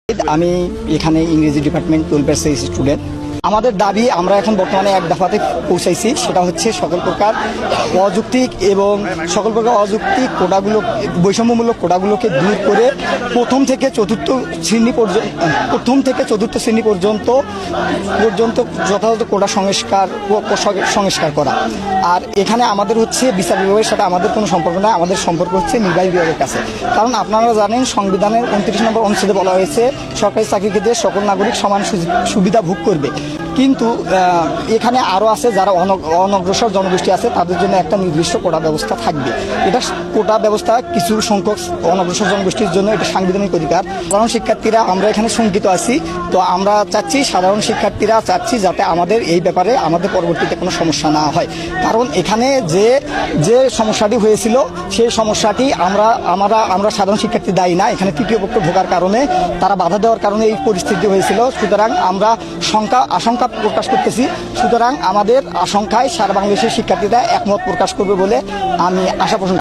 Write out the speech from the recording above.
আমি এখানে ইংরেজি ডিপার্টমেন্ট 12 স্টুডেন্ট। আমাদের দাবি আমরা এখন বর্তমানে এক দফাতে পৌঁছাইছি, সেটা হচ্ছে সকল প্রকার অযৌক্তিক এবং সকল প্রকার অযৌক্তিক কোটাগুলো, বৈষম্যমূলক কোটাগুলোকে দূর করে প্রথম থেকে চতুর্থ শ্রেণী পর্যন্ত যথাযথ কোটা সংস্কার করা। আর এখানে আমাদের হচ্ছে বিচার বিভাগের সাথে আমাদের কোনো সম্পর্ক না, আমাদের সম্পর্ক হচ্ছে নির্বাহী বিভাগের কাছে। কারণ আপনারা জানেন সংবিধানের 29 নম্বর অনুচ্ছেদে বলা হয়েছে সরকারি চাকরি ক্ষেত্রে সকল নাগরিক সমান সুবিধা ভোগ করবে। কিন্তু এখানে আরও আছে যারা অনগ্রসর জনগোষ্ঠী আছে, তাদের জন্য একটা নির্দিষ্ট কোটা ব্যবস্থা থাকবে। এটা কোটা ব্যবস্থা কিছু সংখ্যক অনগ্রসর জনগোষ্ঠীর জন্য এটা সাংবিধানিক অধিকার। সাধারণ শিক্ষার্থীরা আমরা এখানে শঙ্কিত আছি, তো আমরা সাধারণ শিক্ষার্থীরা চাচ্ছি যাতে আমাদের এই ব্যাপারে আমাদের পরবর্তীতে কোনো সমস্যা না হয়। কারণ এখানে যে সমস্যাটি হয়েছিল সেই সমস্যাটি আমরা সাধারণ শিক্ষার্থী দায়ী না, এখানে তৃতীয় পক্ষ ঢোকার কারণে তারা বাধা দেওয়ার কারণে এই পরিস্থিতি হয়েছিল। সুতরাং আমরা আশঙ্কা প্রকাশ করতেছি। সুতরাং আমাদের আশঙ্কায় সারা বাংলাদেশের শিক্ষার্থীরা একমত প্রকাশ করবে বলে আমি আশা পোষণ